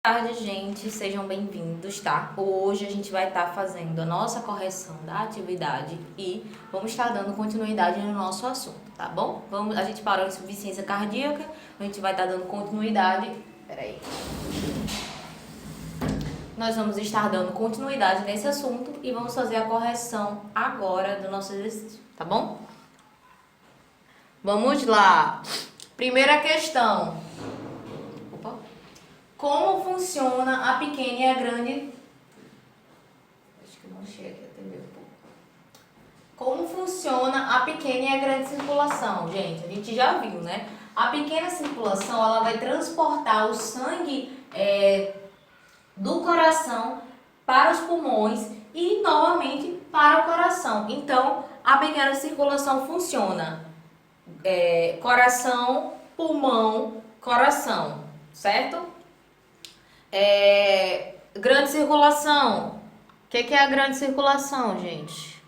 Boa tarde, gente, sejam bem-vindos, tá? Hoje a gente vai estar fazendo a nossa correção da atividade e vamos estar dando continuidade no nosso assunto, tá bom? A gente parou em insuficiência cardíaca, a gente vai estar dando continuidade. Peraí. Nós vamos estar dando continuidade nesse assunto e vamos fazer a correção agora do nosso exercício, tá bom? Vamos lá. Primeira questão. Como funciona a pequena e a grande... Acho que eu não achei aqui a TV um pouco. Como funciona a pequena e a grande circulação? Gente, a gente já viu, né? A pequena circulação, ela vai transportar o sangue do coração para os pulmões e, novamente, para o coração. Então, a pequena circulação funciona coração, pulmão, coração, certo? Grande circulação. O que é a grande circulação, gente?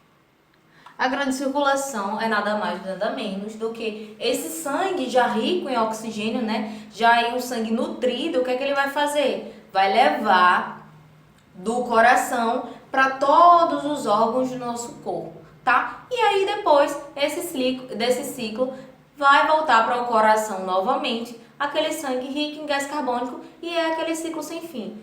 A grande circulação é nada mais, nada menos do que esse sangue já rico em oxigênio, né? Já em um sangue nutrido, o que é que ele vai fazer? Vai levar do coração para todos os órgãos do nosso corpo, tá? E aí depois desse ciclo vai voltar para o coração novamente, aquele sangue rico em gás carbônico, e é aquele ciclo sem fim.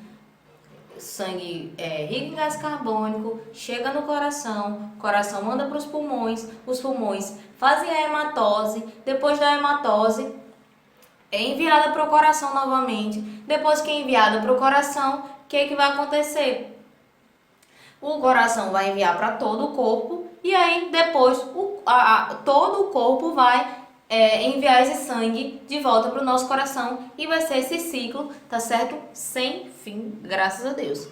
Sangue rico em gás carbônico, chega no coração, o coração manda para os pulmões fazem a hematose, depois da hematose é enviada para o coração novamente. Depois que é enviada para o coração, o que vai acontecer? O coração vai enviar para todo o corpo e aí depois todo o corpo vai enviar esse sangue de volta para o nosso coração e vai ser esse ciclo, tá certo? Sem fim, graças a Deus.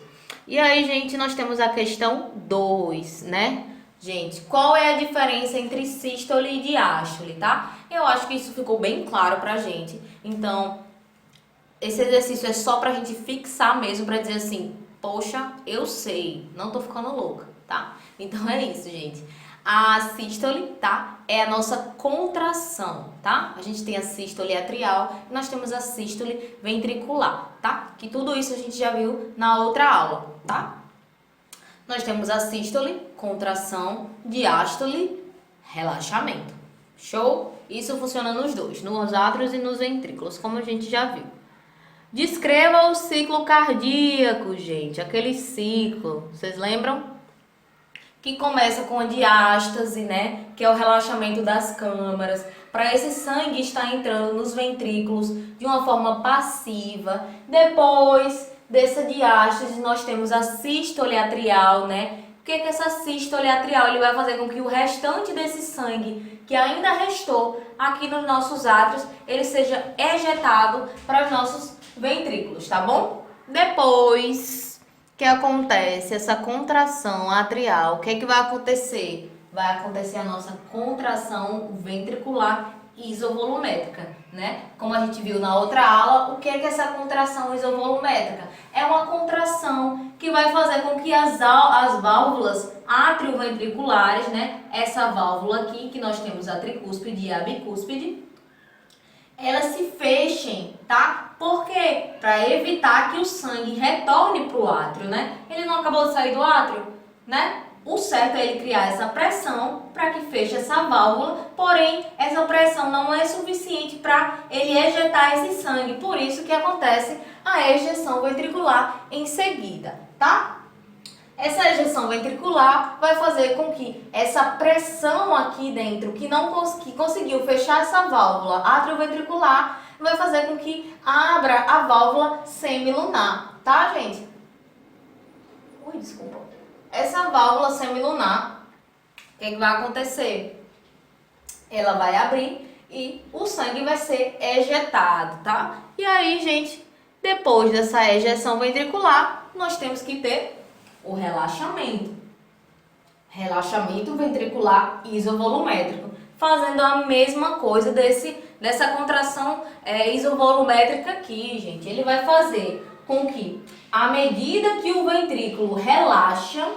E aí, gente, nós temos a questão 2, né? Gente, qual é a diferença entre sístole e diástole, tá? Eu acho que isso ficou bem claro pra gente. Então, esse exercício é só pra gente fixar mesmo, pra dizer assim, poxa, eu sei, não tô ficando louca, tá? Então é isso, gente. A sístole, tá? É a nossa contração, tá? A gente tem a sístole atrial e nós temos a sístole ventricular, tá? Que tudo isso a gente já viu na outra aula, tá? Nós temos a sístole, contração, diástole, relaxamento. Show? Isso funciona nos dois, nos átrios e nos ventrículos, como a gente já viu. Descreva o ciclo cardíaco, gente. Aquele ciclo, vocês lembram? Que começa com a diástase, né? Que é o relaxamento das câmaras, para esse sangue estar entrando nos ventrículos de uma forma passiva. Depois dessa diástase, nós temos a sístole atrial, né? O que é essa sístole atrial? Ele vai fazer com que o restante desse sangue que ainda restou aqui nos nossos átrios, ele seja ejetado para os nossos ventrículos, tá bom? Depois que acontece essa contração atrial, o que vai acontecer? Vai acontecer a nossa contração ventricular isovolumétrica, né? Como a gente viu na outra aula, o que é essa contração isovolumétrica? É uma contração que vai fazer com que as válvulas atrioventriculares, né? Essa válvula aqui, que nós temos a tricúspide e a bicúspide, elas se fechem, tá? Por quê? Para evitar que o sangue retorne para o átrio, né? Ele não acabou de sair do átrio, né? O certo é ele criar essa pressão para que feche essa válvula, porém, essa pressão não é suficiente para ele ejetar esse sangue, por isso que acontece a ejeção ventricular em seguida, tá? Essa ejeção ventricular vai fazer com que essa pressão aqui dentro, que conseguiu fechar essa válvula atrioventricular, vai fazer com que abra a válvula semilunar, tá, gente? Ui, desculpa. Essa válvula semilunar, o que vai acontecer? Ela vai abrir e o sangue vai ser ejetado, tá? E aí, gente, depois dessa ejeção ventricular, nós temos que ter o relaxamento. Relaxamento ventricular isovolumétrico. Fazendo a mesma coisa dessa contração isovolumétrica aqui, gente. Ele vai fazer com que, à medida que o ventrículo relaxa,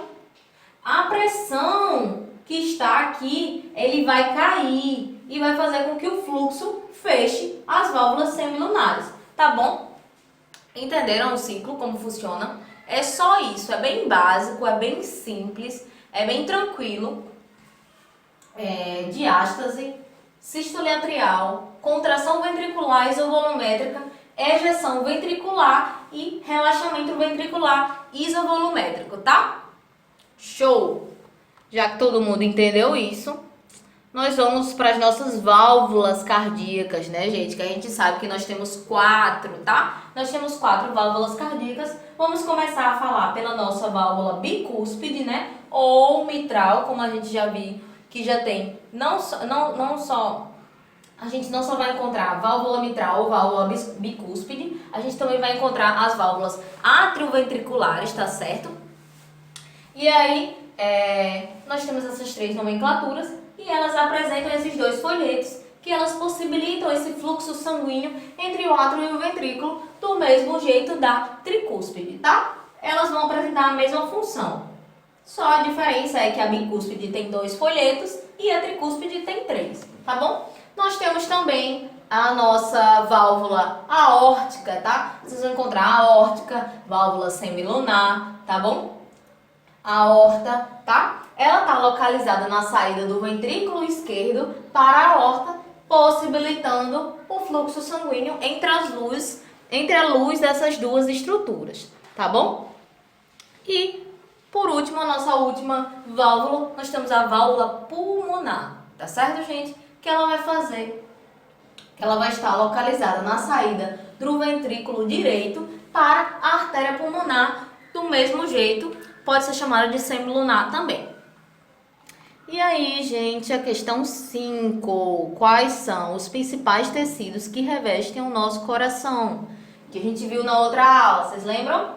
a pressão que está aqui, ele vai cair e vai fazer com que o fluxo feche as válvulas semilunares, tá bom? Entenderam o ciclo, como funciona? É só isso, é bem básico, é bem simples, é bem tranquilo. Diástase, sístole atrial, contração ventricular isovolumétrica, ejeção ventricular e relaxamento ventricular isovolumétrico, tá? Show! Já que todo mundo entendeu isso, nós vamos para as nossas válvulas cardíacas, né, gente? Que a gente sabe que nós temos 4, tá? Nós temos 4 válvulas cardíacas. Vamos começar a falar pela nossa válvula bicúspide, né? Ou mitral, como a gente já viu, que já tem a gente não só vai encontrar válvula mitral ou válvula bicúspide, a gente também vai encontrar as válvulas atrioventriculares, tá certo? E aí, nós temos essas 3 nomenclaturas e elas apresentam esses 2 folhetos que elas possibilitam esse fluxo sanguíneo entre o átrio e o ventrículo do mesmo jeito da tricúspide, tá? Elas vão apresentar a mesma função. Só a diferença é que a bicúspide tem 2 folhetos e a tricúspide tem 3, tá bom? Nós temos também a nossa válvula aórtica, tá? Vocês vão encontrar a aórtica, válvula semilunar, tá bom? A aorta, tá? Ela está localizada na saída do ventrículo esquerdo para a aorta, possibilitando o fluxo sanguíneo entre a luz dessas 2 estruturas, tá bom? E, por último, a nossa última válvula, nós temos a válvula pulmonar, tá certo, gente? Que ela vai estar localizada na saída do ventrículo direito para a artéria pulmonar, do mesmo jeito, pode ser chamada de semilunar também. E aí, gente, a questão 5. Quais são os principais tecidos que revestem o nosso coração? Que a gente viu na outra aula, vocês lembram?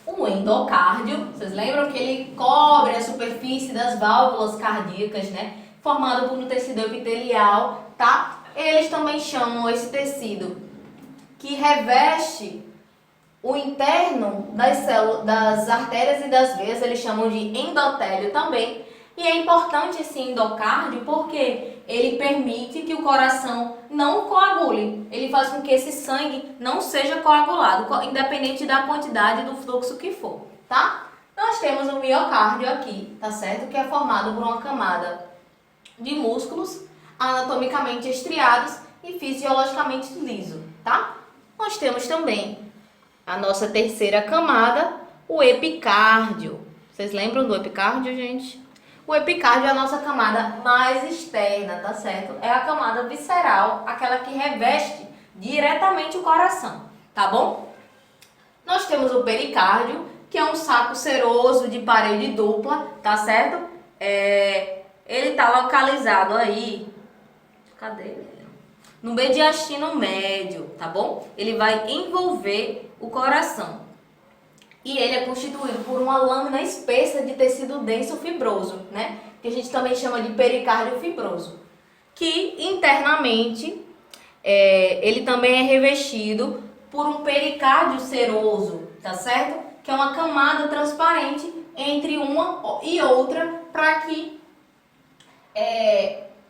O endocárdio, vocês lembram que ele cobre a superfície das válvulas cardíacas, né? Formado por um tecido epitelial, tá? Eles também chamam esse tecido que reveste o interno das artérias e das veias, eles chamam de endotélio também. E é importante esse endocárdio porque ele permite que o coração não coagule. Ele faz com que esse sangue não seja coagulado, independente da quantidade do fluxo que for, tá? Nós temos o miocárdio aqui, tá certo? Que é formado por uma camada de músculos anatomicamente estriados e fisiologicamente liso, tá? Nós temos também a nossa terceira camada, o epicárdio. Vocês lembram do epicárdio, gente? O epicárdio é a nossa camada mais externa, tá certo? É a camada visceral, aquela que reveste diretamente o coração, tá bom? Nós temos o pericárdio, que é um saco seroso de parede dupla, tá certo? Ele tá localizado aí, cadê ele? No mediastino médio, tá bom? Ele vai envolver o coração. E ele é constituído por uma lâmina espessa de tecido denso fibroso, né? Que a gente também chama de pericárdio fibroso. Que internamente, ele também é revestido por um pericárdio seroso, tá certo? Que é uma camada transparente entre uma e outra para que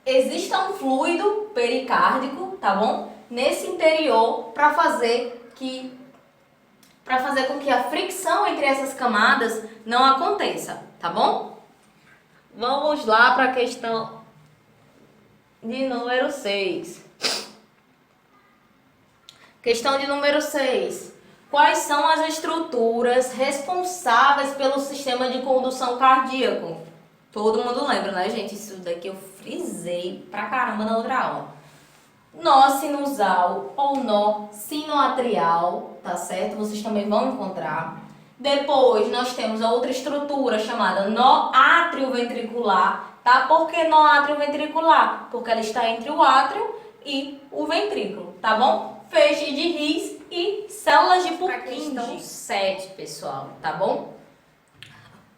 exista um fluido pericárdico, tá bom? Nesse interior para fazer com que a fricção entre essas camadas não aconteça, tá bom? Vamos lá para a questão de número 6. Questão de número 6. Quais são as estruturas responsáveis pelo sistema de condução cardíaco? Todo mundo lembra, né, gente? Isso daqui eu frisei pra caramba na outra aula. Nó sinusal ou nó sinoatrial, tá certo? Vocês também vão encontrar. Depois nós temos a outra estrutura chamada nó atrioventricular, tá? Por que nó atrioventricular? Porque ela está entre o átrio e o ventrículo, tá bom? Feixe de His e células de Purkinje. Questão 7, pessoal, tá bom?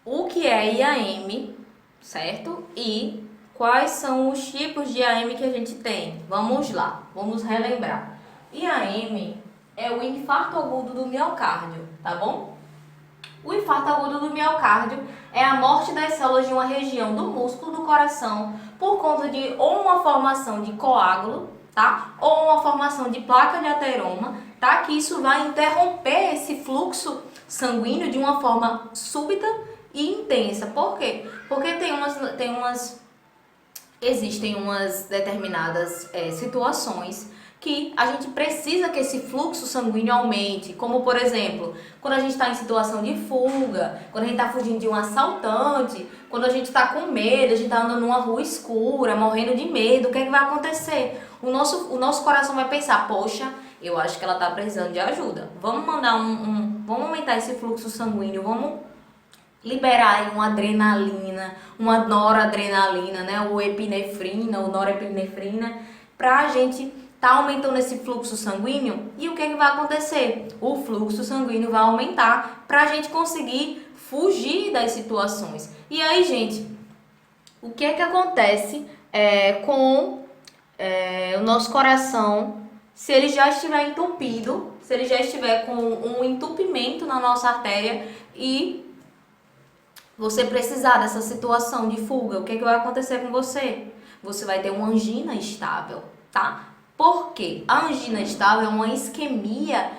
O que é IAM, certo? E quais são os tipos de IAM que a gente tem? Vamos lá, vamos relembrar. IAM é o infarto agudo do miocárdio, tá bom? O infarto agudo do miocárdio é a morte das células de uma região do músculo do coração por conta de ou uma formação de coágulo tá? Ou uma formação de placa de ateroma, tá? Que isso vai interromper esse fluxo sanguíneo de uma forma súbita e intensa. Por quê? Porque existem umas determinadas situações que a gente precisa que esse fluxo sanguíneo aumente, como por exemplo, quando a gente está em situação de fuga, quando a gente está fugindo de um assaltante, quando a gente está com medo, a gente está andando numa rua escura, morrendo de medo, o que é que vai acontecer? O nosso coração vai pensar, poxa, eu acho que ela está precisando de ajuda, vamos mandar vamos aumentar esse fluxo sanguíneo, vamos liberar aí uma adrenalina, uma noradrenalina, né, ou epinefrina, ou norepinefrina, para a gente tá aumentando esse fluxo sanguíneo. E o que vai acontecer? O fluxo sanguíneo vai aumentar para a gente conseguir fugir das situações. E aí, gente, o que acontece com o nosso coração se ele já estiver entupido, se ele já estiver com um entupimento na nossa artéria e você precisar dessa situação de fuga? O que vai acontecer com você? Você vai ter uma angina estável, tá? Por quê? A angina estável é uma isquemia,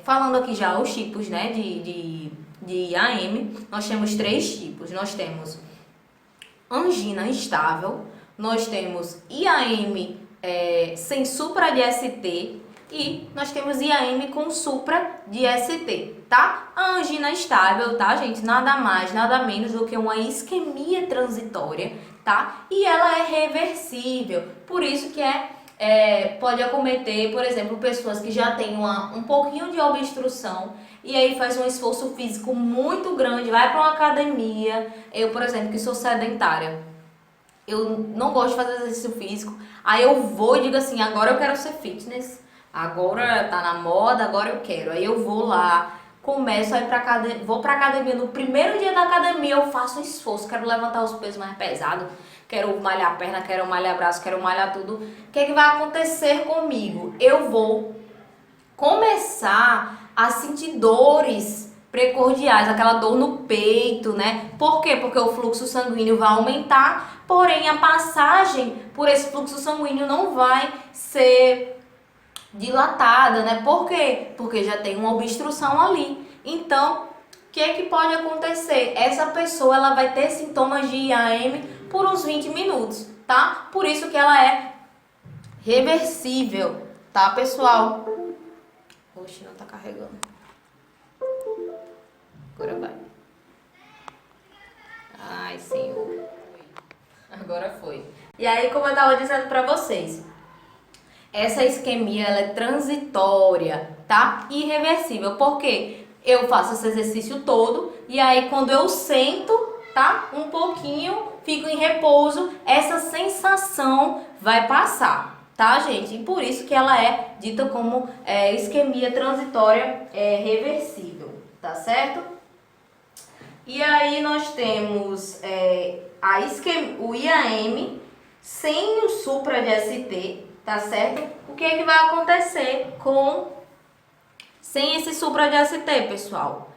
falando aqui já os tipos, né, de IAM, nós temos 3 tipos. Nós temos angina estável, nós temos IAM sem supra de ST e nós temos IAM com supra de ST, tá? A angina estável, tá, gente? Nada mais, nada menos do que uma isquemia transitória, tá? E ela é reversível, por isso que pode acometer, por exemplo, pessoas que já têm um pouquinho de obstrução e aí faz um esforço físico muito grande, vai para uma academia. Eu, por exemplo, que sou sedentária, eu não gosto de fazer exercício físico, aí eu vou e digo assim, agora eu quero ser fitness, agora tá na moda, agora eu quero. Aí eu vou lá, começo a ir vou pra academia, no primeiro dia da academia eu faço um esforço, quero levantar os pesos mais pesados, quero malhar a perna, quero malhar braço, quero malhar tudo. O que vai acontecer comigo? Eu vou começar a sentir dores precordiais, aquela dor no peito, né? Por quê? Porque o fluxo sanguíneo vai aumentar, porém a passagem por esse fluxo sanguíneo não vai ser dilatada, né? Por quê? Porque já tem uma obstrução ali. Então, o que pode acontecer? Essa pessoa ela vai ter sintomas de IAM por uns 20 minutos, tá? Por isso que ela é reversível, tá, pessoal? Oxe, não tá carregando. Agora vai. Ai, Senhor. Agora foi. E aí, como eu tava dizendo pra vocês, essa isquemia ela é transitória, tá? Irreversível. Por quê? Eu faço esse exercício todo e aí quando eu sento, tá? Um pouquinho, fico em repouso, essa sensação vai passar, tá, gente? E por isso que ela é dita como isquemia transitória reversível, tá certo? E aí nós temos o IAM sem o supra de ST, tá certo? O que vai acontecer sem esse supra de ST, pessoal?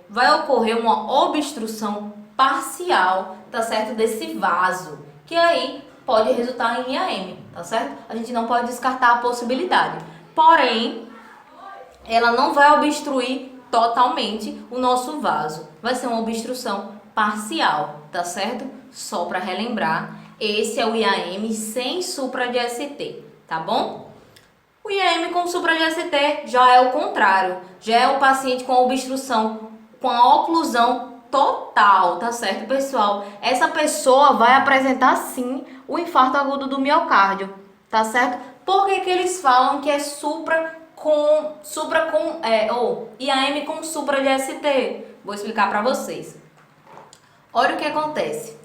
Vai ocorrer uma obstrução parcial, tá certo? Desse vaso, que aí pode resultar em IAM, tá certo? A gente não pode descartar a possibilidade. Porém, ela não vai obstruir totalmente o nosso vaso. Vai ser uma obstrução parcial, tá certo? Só para relembrar, esse é o IAM sem supra de ST, tá bom? O IAM com supra de ST já é o contrário, já é o paciente com obstrução, com a oclusão total, tá certo, pessoal? Essa pessoa vai apresentar sim o infarto agudo do miocárdio, tá certo? Por que eles falam que é IAM com supra de ST? Vou explicar para vocês. Olha o que acontece.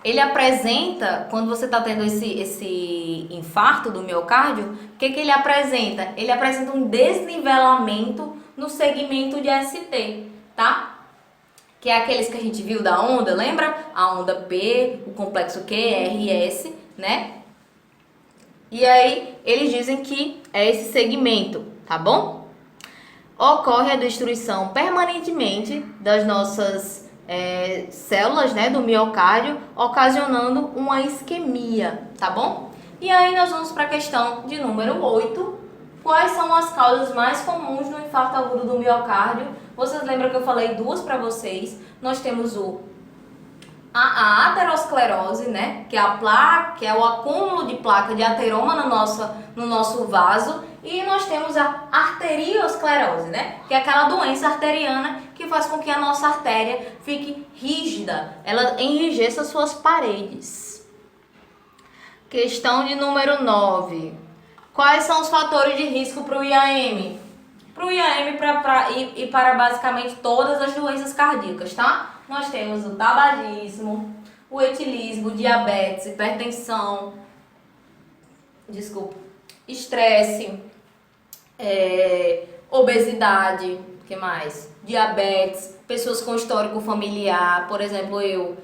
Ele apresenta, quando você está tendo esse infarto do miocárdio, o que ele apresenta? Ele apresenta um desnivelamento no segmento de ST, tá? Que é aqueles que a gente viu da onda, lembra? A onda P, o complexo QRS, né? E aí, eles dizem que é esse segmento, tá bom? Ocorre a destruição permanentemente das nossas células, né, do miocárdio, ocasionando uma isquemia, tá bom? E aí nós vamos para a questão de número 8. Quais são as causas mais comuns no infarto agudo do miocárdio? Vocês lembram que eu falei duas para vocês? Nós temos a aterosclerose, né? Que é o acúmulo de placa de ateroma no nosso vaso. E nós temos a arteriosclerose, né? Que é aquela doença arteriana que faz com que a nossa artéria fique rígida. Ela enrijeça suas paredes. Questão de número 9. Quais são os fatores de risco para o IAM? Para o IAM e para basicamente todas as doenças cardíacas, tá? Nós temos o tabagismo, o etilismo, diabetes, hipertensão, estresse, obesidade, o que mais? Diabetes, pessoas com histórico familiar, por exemplo,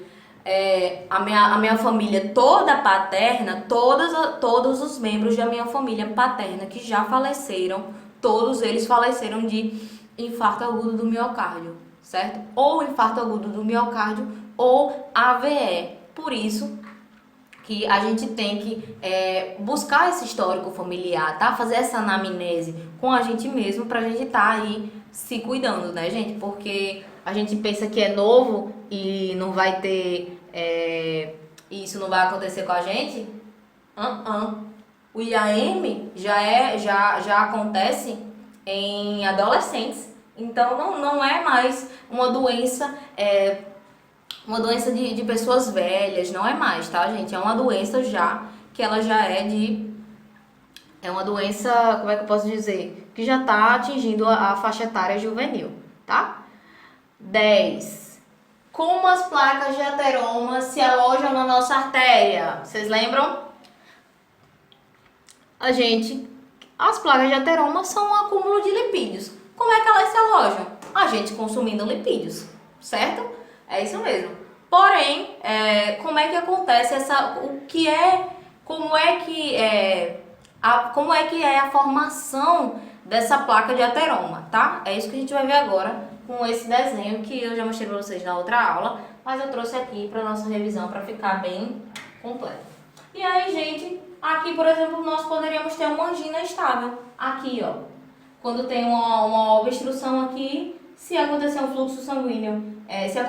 a minha família toda paterna, todos os membros da minha família paterna que já faleceram, todos eles faleceram de infarto agudo do miocárdio, certo? Ou infarto agudo do miocárdio ou AVE. Por isso que a gente tem que buscar esse histórico familiar, tá? Fazer essa anamnese com a gente mesmo pra gente tá aí se cuidando, né, gente? Porque a gente pensa que é novo e não vai ter... isso não vai acontecer com a gente. O IAM já acontece em adolescentes. Então não é mais uma doença de pessoas velhas, não é mais, tá, gente? É uma doença que ela já é uma doença, como é que eu posso dizer? Que já tá atingindo a faixa etária juvenil, tá? 10. Como as placas de ateroma se alojam na nossa artéria? Vocês lembram? As placas de ateroma são um acúmulo de lipídios. Como é que elas se alojam? A gente consumindo lipídios, certo? É isso mesmo. Porém, como é que acontece como é que é a formação dessa placa de ateroma, tá? É isso que a gente vai ver agora com esse desenho que eu já mostrei para vocês na outra aula, mas eu trouxe aqui para nossa revisão para ficar bem completo. E aí, gente, aqui, por exemplo, nós poderíamos ter uma angina estável. Aqui, ó. Quando tem uma obstrução aqui, se acontecer um fluxo sanguíneo, se a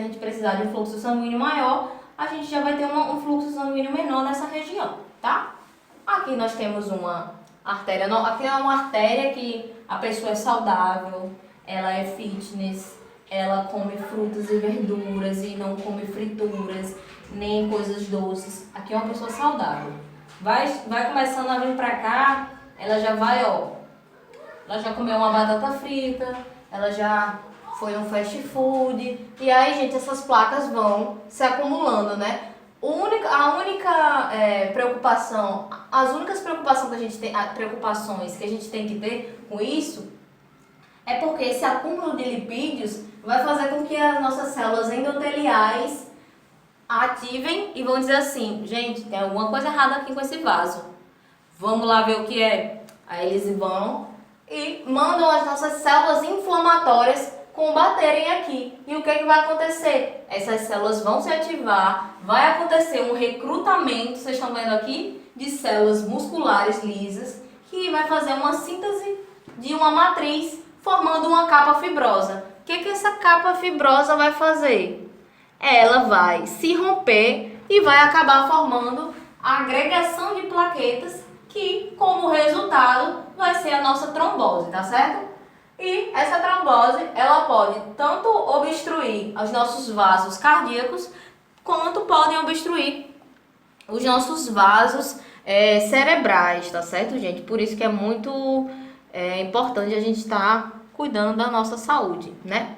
gente precisar de um fluxo sanguíneo maior, a gente já vai ter um fluxo sanguíneo menor nessa região, tá? Aqui nós temos uma artéria, aqui é uma artéria que a pessoa é saudável, ela é fitness, ela come frutas e verduras e não come frituras, nem coisas doces. Aqui é uma pessoa saudável. Vai começando a vir pra cá, ela já vai, ela já comeu uma batata frita, ela já foi um fast food. E aí, gente, essas placas vão se acumulando, né? As únicas preocupações que a gente tem que ter com isso é porque esse acúmulo de lipídios vai fazer com que as nossas células endoteliais ativem e vão dizer assim: gente, tem alguma coisa errada aqui com esse vaso. Vamos lá ver o que é. Aí eles vão e mandam as nossas células inflamatórias combaterem aqui. E o que vai acontecer? Essas células vão se ativar, vai acontecer um recrutamento, vocês estão vendo aqui, de células musculares lisas, que vai fazer uma síntese de uma matriz, formando uma capa fibrosa. O que essa capa fibrosa vai fazer? Ela vai se romper e vai acabar formando a agregação de plaquetas, que, como resultado, vai ser a nossa trombose, tá certo? E essa trombose, ela pode tanto obstruir os nossos vasos cardíacos, quanto podem obstruir os nossos vasos cerebrais, tá certo, gente? Por isso que é muito importante a gente estar cuidando da nossa saúde, né?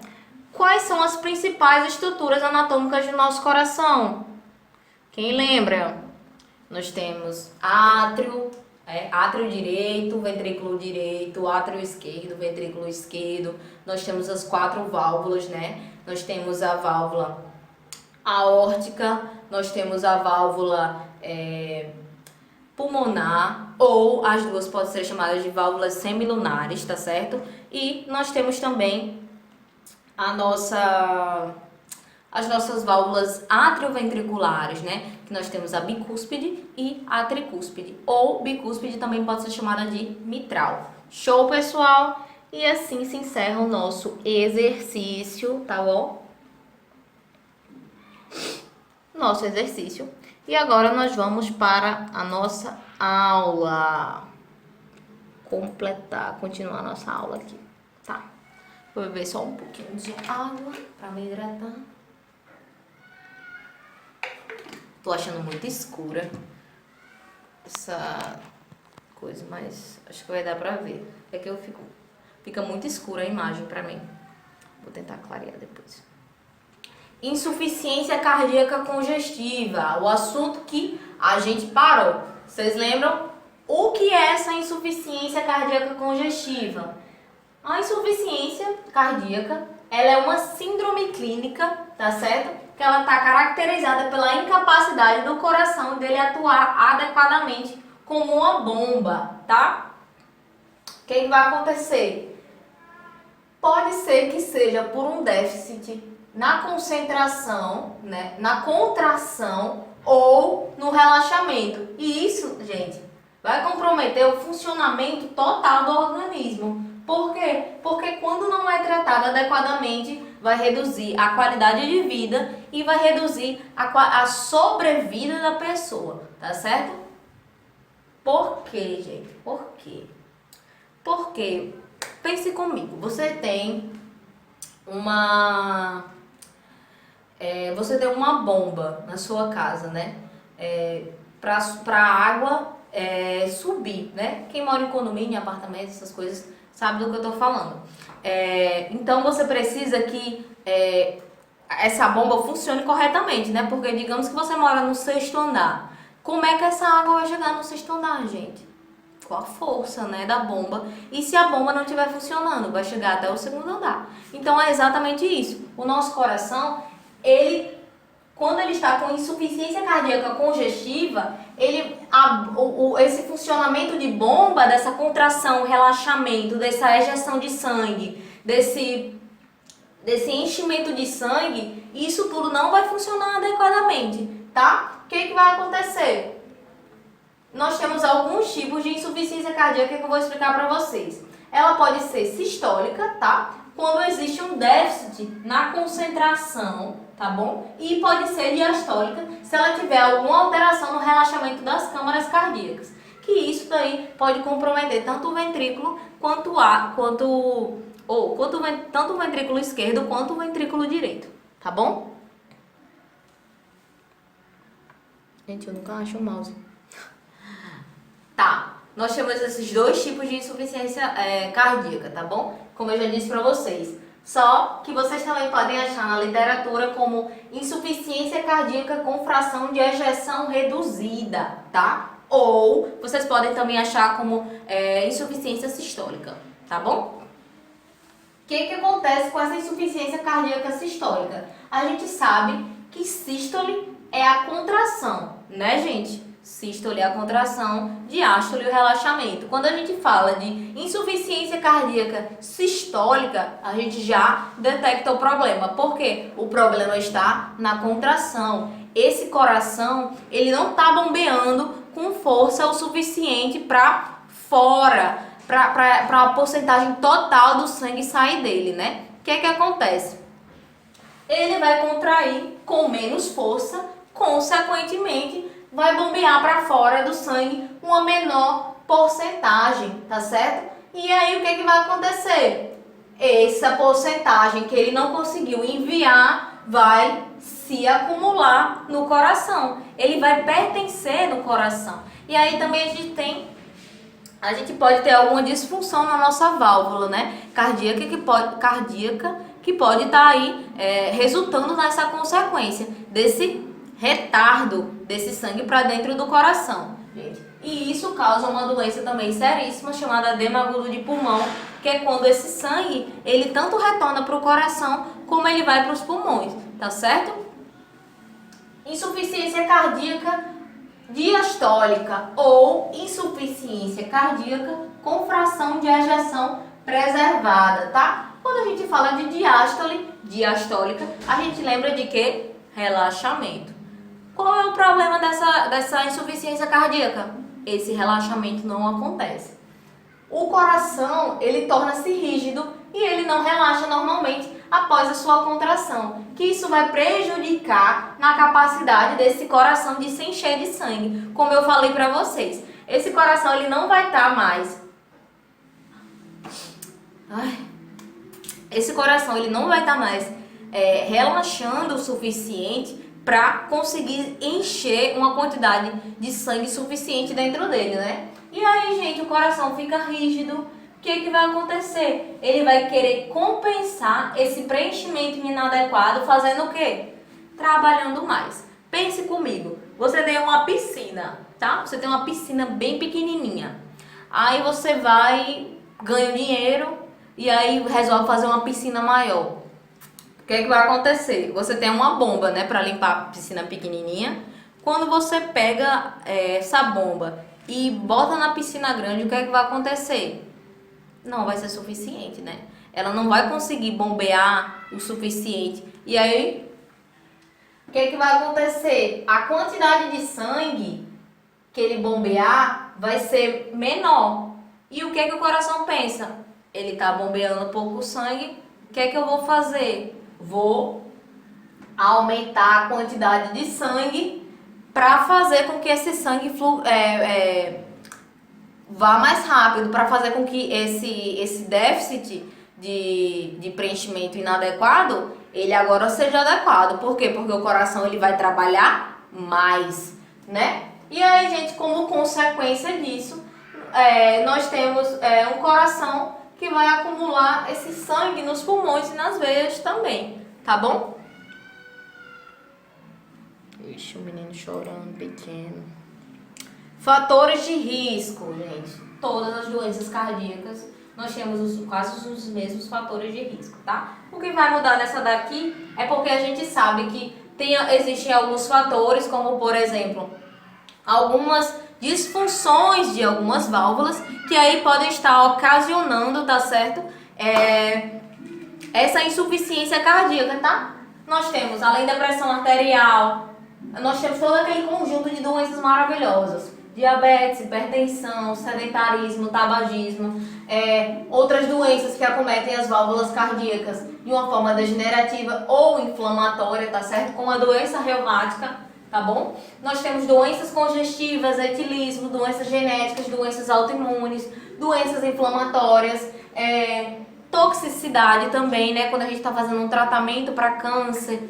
Quais são as principais estruturas anatômicas do nosso coração? Quem lembra? Nós temos átrio direito, átrio esquerdo, ventrículo esquerdo. Nós temos as 4 válvulas, né? Nós temos a válvula aórtica, nós temos a válvula pulmonar, ou as duas podem ser chamadas de válvulas semilunares, tá certo? E nós temos também a as nossas válvulas atrioventriculares, né? Que nós temos a bicúspide e a tricúspide. Ou bicúspide também pode ser chamada de mitral. Show, pessoal? E assim se encerra o nosso exercício, tá bom? Nosso exercício. E agora nós vamos para a nossa aula. Continuar a nossa aula aqui, tá? Vou beber só um pouquinho de água para me hidratar. Tô achando muito escura essa coisa, mas acho que vai dar pra ver. É que fica muito escura a imagem pra mim. Vou tentar clarear depois. Insuficiência cardíaca congestiva, o assunto que a gente parou. Vocês lembram o que é essa insuficiência cardíaca congestiva? A insuficiência cardíaca, ela é uma síndrome clínica, tá certo? Que ela está caracterizada pela incapacidade do coração dele atuar adequadamente como uma bomba, tá? O que vai acontecer? Pode ser que seja por um déficit na concentração, né, na contração ou no relaxamento. E isso, gente, vai comprometer o funcionamento total do organismo. Por quê? Porque quando não é tratado adequadamente, vai reduzir a qualidade de vida e vai reduzir a sobrevida da pessoa, tá certo? Por quê, gente? Por quê? Porque, pense comigo, você tem uma bomba na sua casa, né? Para a água subir, né? Quem mora em condomínio, apartamento, essas coisas, sabe do que eu tô falando. Então você precisa que essa bomba funcione corretamente, né? Porque digamos que você mora no 6º andar. Como é que essa água vai chegar no 6º andar, gente? Com a força, né, da bomba. E se a bomba não estiver funcionando, vai chegar até o 2º andar. Então é exatamente isso. O nosso coração, quando ele está com insuficiência cardíaca congestiva, esse funcionamento de bomba, dessa contração, relaxamento, dessa ejeção de sangue, desse enchimento de sangue, isso tudo não vai funcionar adequadamente, tá? O que vai acontecer? Nós temos alguns tipos de insuficiência cardíaca que eu vou explicar para vocês. Ela pode ser sistólica, tá? Quando existe um déficit na concentração, tá bom? E pode ser diastólica se ela tiver alguma alteração no relaxamento das câmaras cardíacas. Que isso daí pode comprometer tanto o ventrículo tanto o ventrículo esquerdo quanto o ventrículo direito, tá bom? Gente, eu nunca acho o mouse. Tá, nós temos esses dois tipos de insuficiência cardíaca, tá bom? Como eu já disse pra vocês. Só que vocês também podem achar na literatura como insuficiência cardíaca com fração de ejeção reduzida, tá? Ou vocês podem também achar como insuficiência sistólica, tá bom? O que acontece com essa insuficiência cardíaca sistólica? A gente sabe que sístole é a contração, né, gente? Sístole é a contração, diástole é o relaxamento. Quando a gente fala de insuficiência cardíaca sistólica, a gente já detecta o problema. Por quê? O problema está na contração. Esse coração, ele não está bombeando com força o suficiente para fora, para a porcentagem total do sangue sair dele, né? O que acontece? Ele vai contrair com menos força, consequentemente, vai bombear para fora do sangue uma menor porcentagem, tá certo? E aí o que vai acontecer? Essa porcentagem que ele não conseguiu enviar vai se acumular no coração. Ele vai pertencer no coração. E aí também a gente pode ter alguma disfunção na nossa válvula, né? Cardíaca que pode estar aí resultando nessa consequência desse retardo desse sangue para dentro do coração, gente. E isso causa uma doença também seríssima chamada edema agudo de pulmão, que é quando esse sangue, ele tanto retorna para o coração como ele vai para os pulmões, tá certo? Insuficiência cardíaca diastólica ou insuficiência cardíaca com fração de ejeção preservada, tá? Quando a a gente fala de diástole, diastólica, a gente lembra de quê? Relaxamento. Qual é o problema dessa insuficiência cardíaca? Esse relaxamento não acontece. O coração, ele torna-se rígido e ele não relaxa normalmente após a sua contração, que isso vai prejudicar na capacidade desse coração de se encher de sangue, como eu falei para vocês. Esse coração, ele não vai estar mais... Esse coração, ele não vai estar mais relaxando o suficiente para conseguir encher uma quantidade de sangue suficiente dentro dele, né? E aí, gente, o coração fica rígido. O que vai acontecer? Ele vai querer compensar esse preenchimento inadequado fazendo o quê? Trabalhando mais. Pense comigo. Você tem uma piscina, tá? Você tem uma piscina bem pequenininha. Aí você vai, ganha dinheiro e aí resolve fazer uma piscina maior. O que vai acontecer? Você tem uma bomba, né, para limpar a piscina pequenininha. Quando você pega essa bomba e bota na piscina grande, o que vai acontecer? Não vai ser suficiente, né? Ela não vai conseguir bombear o suficiente. E aí, o que vai acontecer? A quantidade de sangue que ele bombear vai ser menor. E o que o coração pensa? Ele tá bombeando pouco sangue, o que eu vou fazer? Vou aumentar a quantidade de sangue para fazer com que esse sangue vá mais rápido, para fazer com que esse déficit de preenchimento inadequado, ele agora seja adequado. Por quê? Porque o coração ele vai trabalhar mais, né? E aí, gente, como consequência disso, nós temos um coração que vai acumular esse sangue nos pulmões e nas veias também, tá bom? Ixi, o menino chorando, pequeno. Fatores de risco, gente. Todas as doenças cardíacas, nós temos quase os mesmos fatores de risco, tá? O que vai mudar nessa daqui é porque a gente sabe que existem alguns fatores, como por exemplo, algumas disfunções de algumas válvulas, que aí podem estar ocasionando, tá certo? Essa insuficiência cardíaca, tá? Nós temos, além da pressão arterial, nós temos todo aquele conjunto de doenças maravilhosas. Diabetes, hipertensão, sedentarismo, tabagismo, outras doenças que acometem as válvulas cardíacas de uma forma degenerativa ou inflamatória, tá certo? Como a doença reumática, tá bom? Nós temos doenças congestivas, etilismo, doenças genéticas, doenças autoimunes, doenças inflamatórias, toxicidade também, né? Quando a gente está fazendo um tratamento para câncer,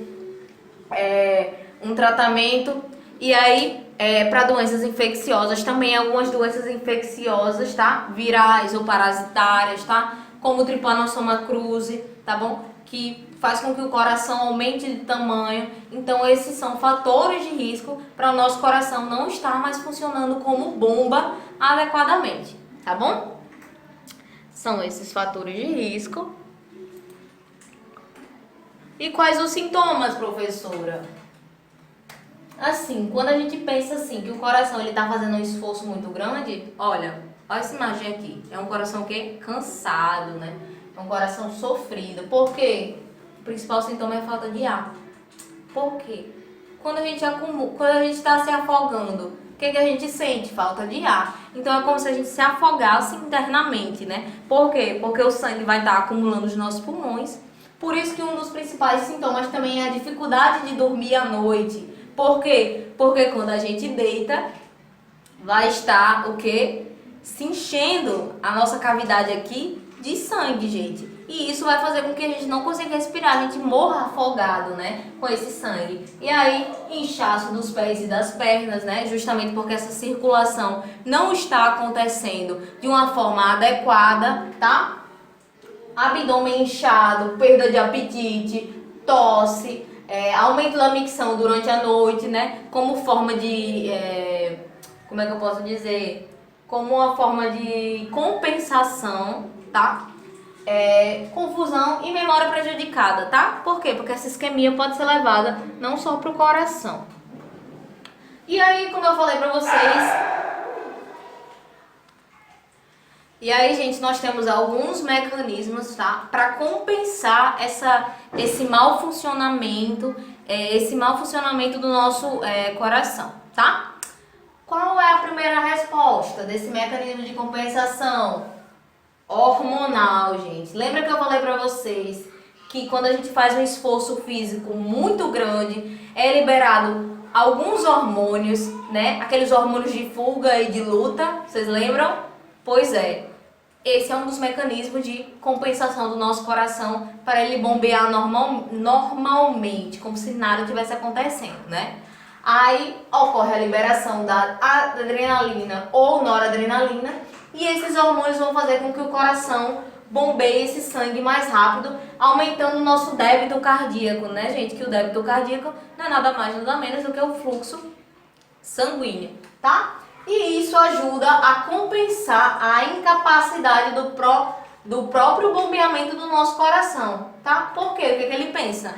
um tratamento, e aí para doenças infecciosas também, algumas doenças infecciosas, tá? Virais ou parasitárias, tá? Como o Trypanosoma cruzi, tá bom? Que faz com que o coração aumente de tamanho. Então esses são fatores de risco para o nosso coração não estar mais funcionando como bomba adequadamente, tá bom? São esses fatores de risco. E quais os sintomas, professora? Assim, quando a gente pensa assim, que o coração ele tá fazendo um esforço muito grande, olha essa imagem aqui. É um coração o quê? Cansado, né? É um coração sofrido. Por quê? O principal sintoma é a falta de ar. Por quê? Quando a gente está se afogando, o que a gente sente? Falta de ar. Então é como se a gente se afogasse internamente, né? Por quê? Porque o sangue vai estar acumulando nos nossos pulmões. Por isso que um dos principais sintomas também é a dificuldade de dormir à noite. Por quê? Porque quando a gente deita, vai estar o quê? Se enchendo a nossa cavidade aqui de sangue, gente. E isso vai fazer com que a gente não consiga respirar, a gente morra afogado, né? Com esse sangue. E aí, inchaço dos pés e das pernas, né? Justamente porque essa circulação não está acontecendo de uma forma adequada, tá? Abdômen inchado, perda de apetite, tosse, aumento da micção durante a noite, né? Como forma de... como é que eu posso dizer? Como uma forma de compensação, tá? Confusão e memória prejudicada, tá? Por quê? Porque essa isquemia pode ser levada não só pro coração. E aí, como eu falei pra vocês... E aí, gente, nós temos alguns mecanismos, tá? Para compensar esse mau funcionamento, do nosso coração, tá? Qual é a primeira resposta desse mecanismo de compensação? Hormonal, gente. Lembra que eu falei para vocês que quando a gente faz um esforço físico muito grande, é liberado alguns hormônios, né? Aqueles hormônios de fuga e de luta, vocês lembram? Pois é. Esse é um dos mecanismos de compensação do nosso coração para ele bombear normalmente, como se nada tivesse acontecendo, né? Aí ocorre a liberação da adrenalina ou noradrenalina e esses hormônios vão fazer com que o coração bombeie esse sangue mais rápido, aumentando o nosso débito cardíaco, né, gente? Que o débito cardíaco não é nada mais, nada menos do que o fluxo sanguíneo, tá? E isso ajuda a compensar a incapacidade do próprio bombeamento do nosso coração, tá? Por quê? O que ele pensa?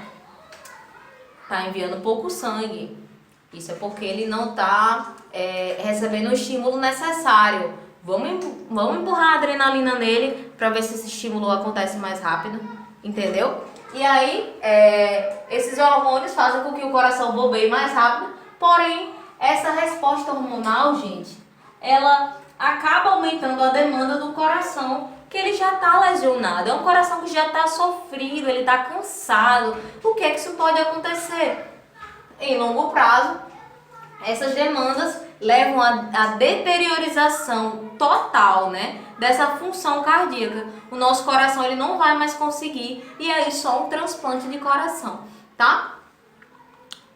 Tá enviando pouco sangue. Isso é porque ele não tá recebendo o estímulo necessário. Vamos empurrar a adrenalina nele para ver se esse estímulo acontece mais rápido, entendeu? E aí, esses hormônios fazem com que o coração bombeie mais rápido, porém, essa resposta hormonal, gente, ela acaba aumentando a demanda do coração, que ele já está lesionado. É um coração que já está sofrido, ele está cansado. O que é que isso pode acontecer? Em longo prazo, essas demandas levam à deteriorização total, né, dessa função cardíaca. O nosso coração ele não vai mais conseguir, e aí só um transplante de coração, tá?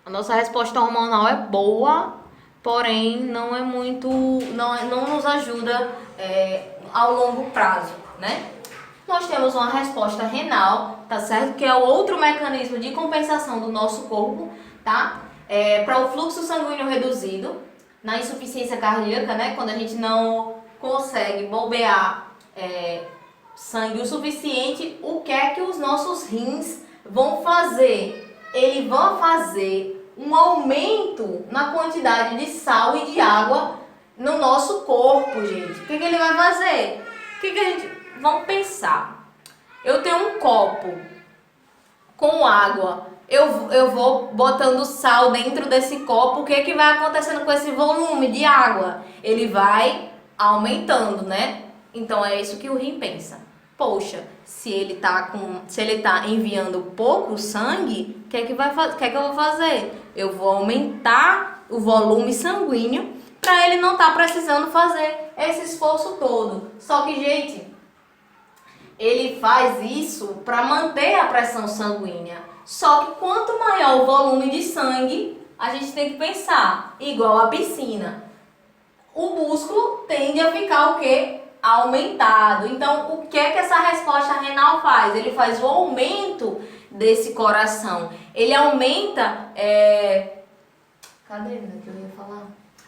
A nossa resposta hormonal é boa, porém não é muito, não nos ajuda ao longo prazo, né? Nós temos uma resposta renal, tá certo? Que é o outro mecanismo de compensação do nosso corpo, tá? Para o fluxo sanguíneo reduzido, na insuficiência cardíaca, né? Quando a gente não consegue bombear sangue o suficiente, o que é que os nossos rins vão fazer? Eles vão fazer um aumento na quantidade de sal e de água no nosso corpo, gente. O que ele vai fazer? Vamos pensar. Eu tenho um copo com água. Eu vou botando sal dentro desse copo. O que vai acontecendo com esse volume de água? Ele vai aumentando, né? Então é isso que o rim pensa. Poxa, se ele tá enviando pouco sangue, o que eu vou fazer? Eu vou aumentar o volume sanguíneo para ele não estar precisando fazer esse esforço todo. Só que, gente, ele faz isso para manter a pressão sanguínea. Só que quanto maior o volume de sangue, a gente tem que pensar, igual a piscina. O músculo tende a ficar o quê? Aumentado. Então, o que é que essa resposta renal faz? Ele faz o aumento desse coração. Ele aumenta... Cadê que eu ia falar?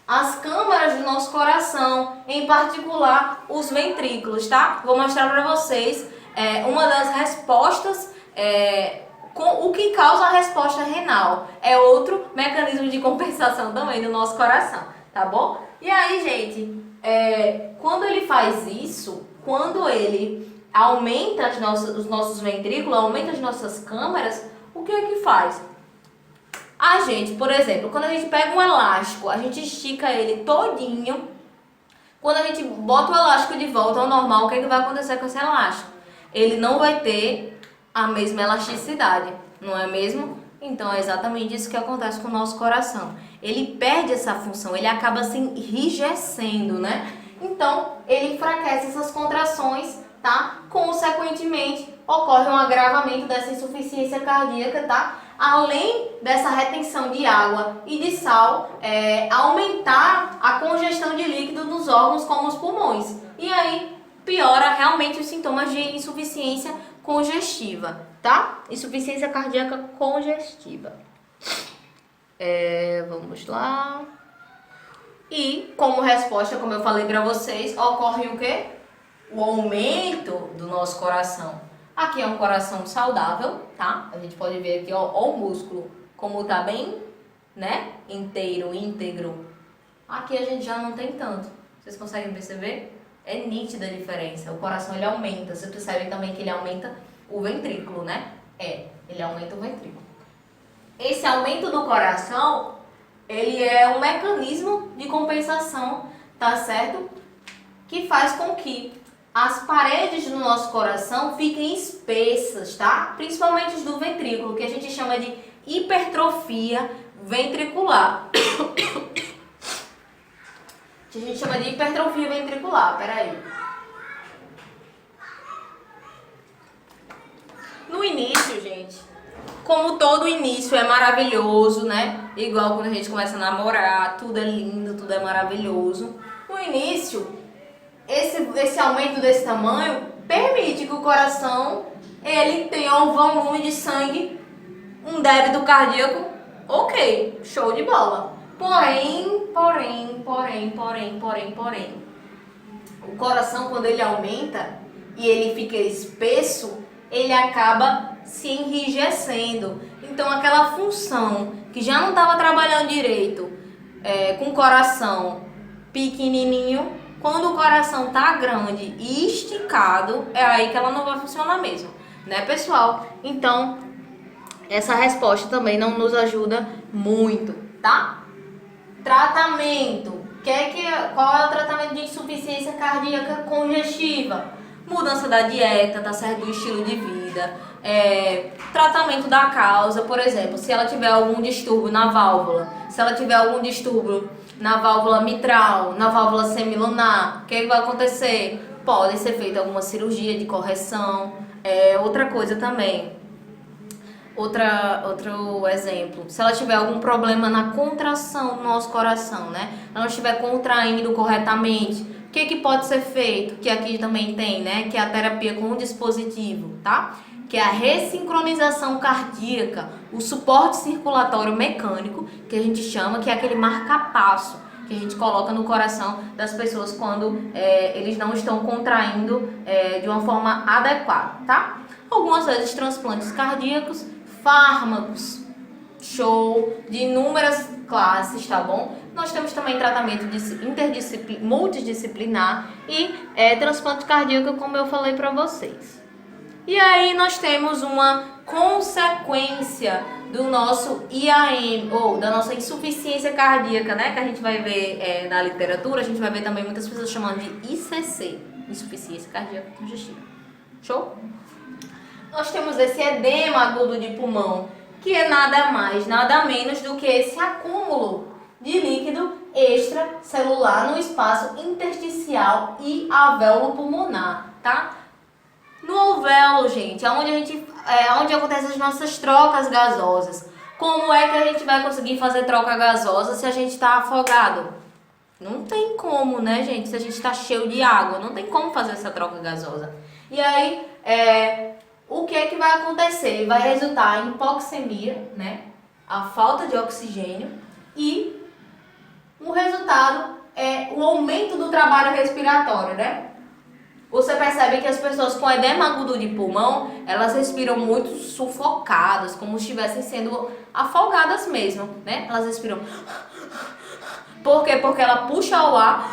As câmaras do nosso coração, em particular os ventrículos, tá? Vou mostrar para vocês uma das respostas, o que causa a resposta renal. É outro mecanismo de compensação também do nosso coração, tá bom? E aí, gente, quando ele faz isso, quando ele aumenta os nossos ventrículos, aumenta as nossas câmaras, o que é que faz? A gente, por exemplo, quando a gente pega um elástico, a gente estica ele todinho. Quando a gente bota o elástico de volta ao normal, o que é que vai acontecer com esse elástico? Ele não vai ter a mesma elasticidade, não é mesmo? Então é exatamente isso que acontece com o nosso coração. Ele perde essa função, ele acaba se enrijecendo, né? Então ele enfraquece essas contrações, tá? Consequentemente, ocorre um agravamento dessa insuficiência cardíaca, tá? Além dessa retenção de água e de sal, aumentar a congestão de líquido nos órgãos como os pulmões. E aí piora realmente os sintomas de insuficiência congestiva, tá? Insuficiência cardíaca congestiva. Vamos lá. E como resposta, como eu falei para vocês, ocorre o quê? O aumento do nosso coração. Aqui é um coração saudável, tá? A gente pode ver aqui, ó, o músculo, como tá bem, né? Íntegro. Aqui a gente já não tem tanto. Vocês conseguem perceber? É nítida a diferença. O coração ele aumenta. Vocês percebem também que ele aumenta o ventrículo, né? Ele aumenta o ventrículo. Esse aumento do coração, ele é um mecanismo de compensação, tá certo? Que faz com que as paredes do nosso coração fiquem espessas, tá? Principalmente os do ventrículo, que a gente chama de hipertrofia ventricular. Que a gente chama de hipertrofia ventricular, peraí. No início, gente, como todo início é maravilhoso, né? Igual quando a gente começa a namorar, tudo é lindo, tudo é maravilhoso. No início, esse aumento desse tamanho permite que o coração ele tenha um volume de sangue, um débito cardíaco, ok, show de bola. Porém, o coração quando ele aumenta e ele fica espesso, ele acaba se enrijecendo. Então aquela função que já não estava trabalhando direito, com o coração pequenininho, quando o coração tá grande e esticado, é aí que ela não vai funcionar mesmo, né, pessoal? Então, essa resposta também não nos ajuda muito, tá? Tratamento. Qual é o tratamento de insuficiência cardíaca congestiva? Mudança da dieta, tá certo? Do estilo de vida. Tratamento da causa, por exemplo, se ela tiver algum distúrbio na válvula, se ela tiver algum distúrbio na válvula mitral, na válvula semilunar, o que vai acontecer? Pode ser feita alguma cirurgia de correção. Outra coisa também, outro exemplo, se ela tiver algum problema na contração do nosso coração, né? Ela não estiver contraindo corretamente, o que pode ser feito? Que aqui também tem, né? Que é a terapia com o dispositivo, tá? Que é a ressincronização cardíaca, o suporte circulatório mecânico, que a gente chama, que é aquele marca-passo que a gente coloca no coração das pessoas quando eles não estão contraindo de uma forma adequada, tá? Algumas vezes transplantes cardíacos, fármacos, show, de inúmeras classes, tá bom? Nós temos também tratamento multidisciplinar e transplante cardíaco, como eu falei para vocês. E aí nós temos uma consequência do nosso IAM, ou da nossa insuficiência cardíaca, né? Que a gente vai ver na literatura, a gente vai ver também muitas pessoas chamando de ICC, insuficiência cardíaca congestiva. Show? Nós temos esse edema agudo de pulmão, que é nada mais, nada menos do que esse acúmulo de líquido extracelular no espaço intersticial e alvéolo pulmonar, tá? No alvéolo, gente, é onde acontecem as nossas trocas gasosas. Como é que a gente vai conseguir fazer troca gasosa se a gente está afogado? Não tem como, né, gente? Se a gente está cheio de água, não tem como fazer essa troca gasosa. E aí, o que é que vai acontecer? Vai resultar em hipoxemia, né? A falta de oxigênio, e o resultado é o aumento do trabalho respiratório, né? Você percebe que as pessoas com edema agudo de pulmão, elas respiram muito sufocadas, como se estivessem sendo afogadas mesmo, né? Elas respiram. Por quê? Porque ela puxa o ar,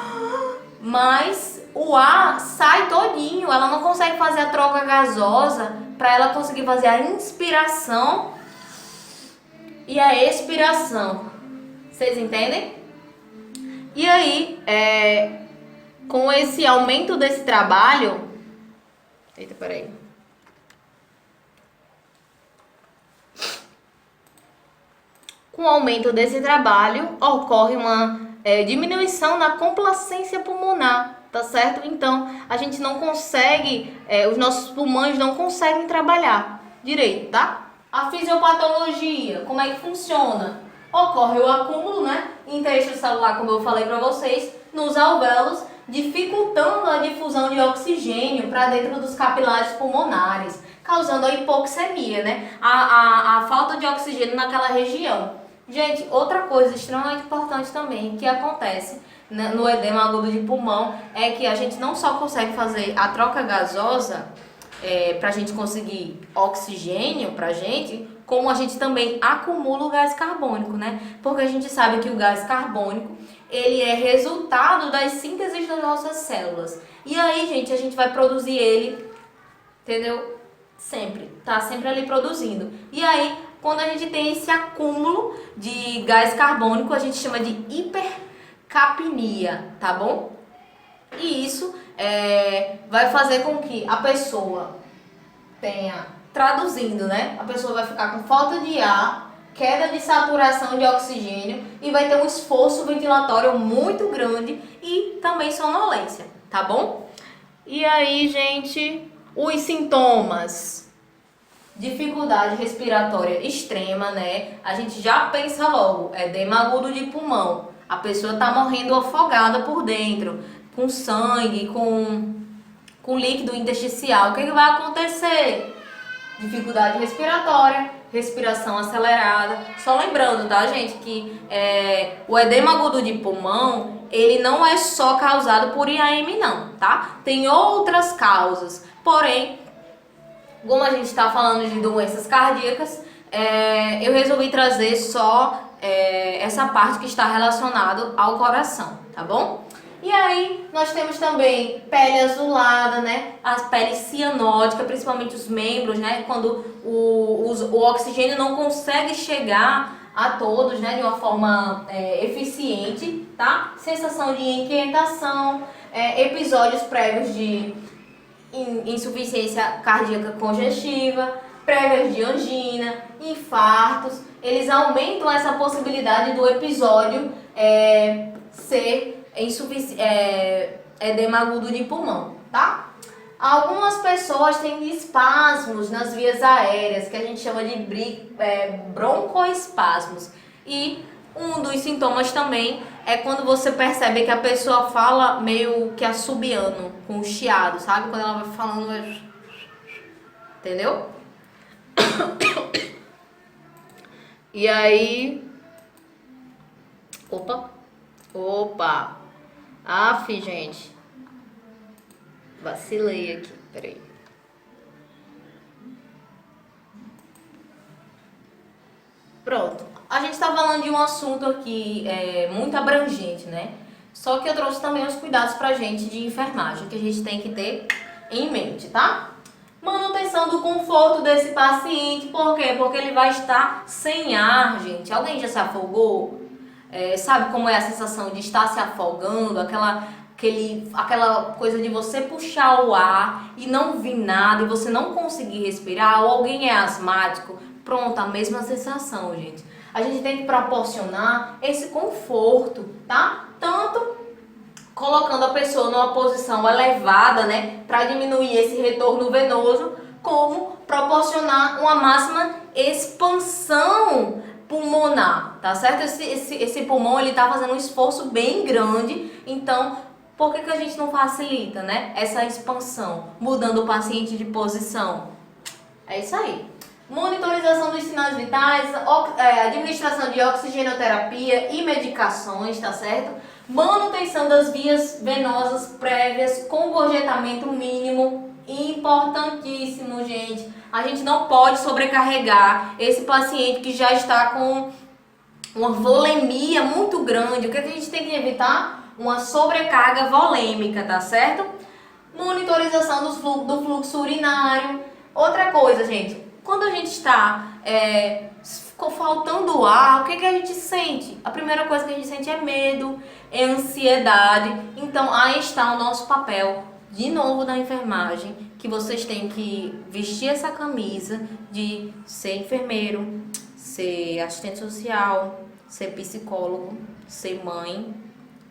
mas o ar sai todinho, ela não consegue fazer a troca gasosa para ela conseguir fazer a inspiração e a expiração. Vocês entendem? E aí, com esse aumento desse trabalho... Eita, peraí. Com o aumento desse trabalho, ocorre uma diminuição na complacência pulmonar, tá certo? Então, a gente não consegue, os nossos pulmões não conseguem trabalhar direito, tá? A fisiopatologia, como é que funciona? Ocorre o acúmulo, né, interextracelular, como eu falei para vocês, nos alvéolos, dificultando a difusão de oxigênio para dentro dos capilares pulmonares, causando a hipoxemia, né, a falta de oxigênio naquela região. Gente, outra coisa extremamente importante também que acontece no edema agudo de pulmão é que a gente não só consegue fazer a troca gasosa para a gente conseguir oxigênio para a gente, como a gente também acumula o gás carbônico, né? Porque a gente sabe que o gás carbônico ele é resultado das sínteses das nossas células. E aí, gente, a gente vai produzir ele, entendeu? Sempre, tá sempre ali produzindo. E aí, quando a gente tem esse acúmulo de gás carbônico, a gente chama de hipercapnia, tá bom? E isso vai fazer com que a pessoa tenha, traduzindo, né? A pessoa vai ficar com falta de ar, queda de saturação de oxigênio e vai ter um esforço ventilatório muito grande e também sonolência, tá bom? E aí, gente, os sintomas: dificuldade respiratória extrema, né? A gente já pensa logo, edema agudo de pulmão. A pessoa tá morrendo afogada por dentro, com sangue, com líquido intersticial. O que vai acontecer? Dificuldade respiratória, respiração acelerada. Só lembrando, tá, gente, que o edema agudo de pulmão, ele não é só causado por IAM, não, tá? Tem outras causas. Porém, como a gente está falando de doenças cardíacas, eu resolvi trazer só essa parte que está relacionada ao coração, tá bom? E aí, nós temos também pele azulada, né? A pele cianótica, principalmente os membros, né? Quando o oxigênio não consegue chegar a todos, né? De uma forma eficiente, tá? Sensação de inquietação, episódios prévios de insuficiência cardíaca congestiva, prévias de angina, infartos. Eles aumentam essa possibilidade do episódio ser edema agudo de pulmão, tá? Algumas pessoas têm espasmos nas vias aéreas, que a gente chama de broncoespasmos. E um dos sintomas também é quando você percebe que a pessoa fala meio que assobiando, com chiado, sabe? Quando ela vai falando... Entendeu? E aí... Opa! Aff, gente. Vacilei aqui, peraí. Pronto. A gente tá falando de um assunto aqui muito abrangente, né? Só que eu trouxe também os cuidados pra gente de enfermagem, que a gente tem que ter em mente, tá? Manutenção do conforto desse paciente. Por quê? Porque ele vai estar sem ar, gente. Alguém já se afogou? Sabe como é a sensação de estar se afogando? Aquela coisa de você puxar o ar e não vir nada e você não conseguir respirar. Ou alguém é asmático. Pronto, a mesma sensação, gente. A gente tem que proporcionar esse conforto, tá? Tanto colocando a pessoa numa posição elevada, né, para diminuir esse retorno venoso, como proporcionar uma máxima expansão pulmonar, tá certo? Esse pulmão, ele tá fazendo um esforço bem grande, então por que a gente não facilita, né, essa expansão, mudando o paciente de posição? É isso aí. Monitorização dos sinais vitais, administração de oxigenoterapia e medicações, tá certo? Manutenção das vias venosas prévias com gorjetamento mínimo, importantíssimo, gente. A gente não pode sobrecarregar esse paciente que já está com uma volemia muito grande. O que a gente tem que evitar? Uma sobrecarga volêmica, tá certo? Monitorização do fluxo urinário. Outra coisa, gente, quando a gente está faltando ar, o que a gente sente? A primeira coisa que a gente sente é medo, é ansiedade. Então, aí está o nosso papel, de novo, da enfermagem, que vocês têm que vestir essa camisa de ser enfermeiro, ser assistente social, ser psicólogo, ser mãe,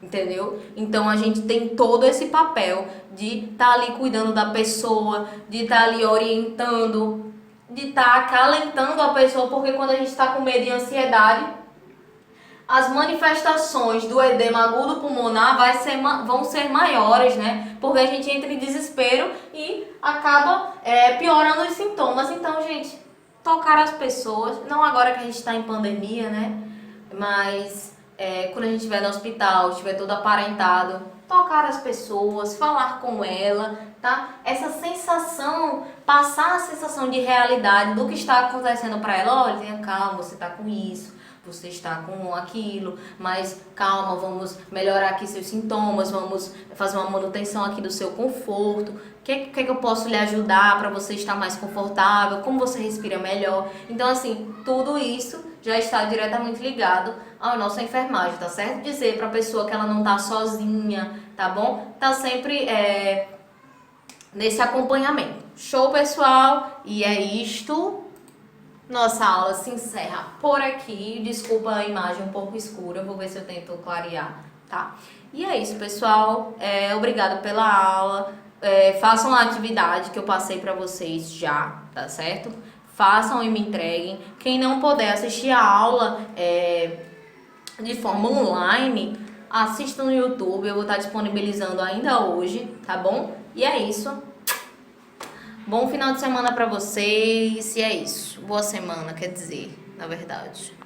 entendeu? Então a gente tem todo esse papel de estar ali cuidando da pessoa, de estar ali orientando, de estar acalentando a pessoa, porque quando a gente está com medo e ansiedade, as manifestações do edema agudo pulmonar vão ser maiores, né? Porque a gente entra em desespero e acaba piorando os sintomas. Então, gente, tocar as pessoas, não agora que a gente está em pandemia, né? Mas quando a gente estiver no hospital, estiver todo aparentado, tocar as pessoas, falar com ela, tá? Essa sensação, passar a sensação de realidade do que está acontecendo para ela. Olha, tenha calma, você tá com isso, você está com aquilo, mas calma, vamos melhorar aqui seus sintomas, vamos fazer uma manutenção aqui do seu conforto. O que eu posso lhe ajudar para você estar mais confortável? Como você respira melhor? Então, assim, tudo isso já está diretamente ligado à nossa enfermagem, tá certo? Dizer para a pessoa que ela não tá sozinha, tá bom? Tá sempre nesse acompanhamento. Show, pessoal? E é isto. Nossa aula se encerra por aqui. Desculpa a imagem um pouco escura, vou ver se eu tento clarear, tá? E é isso, pessoal. Obrigada pela aula. Façam a atividade que eu passei para vocês já, tá certo? Façam e me entreguem. Quem não puder assistir a aula de forma online, assista no YouTube. Eu vou estar disponibilizando ainda hoje, tá bom? E é isso. Bom final de semana para vocês. E é isso. Boa semana, quer dizer, na verdade.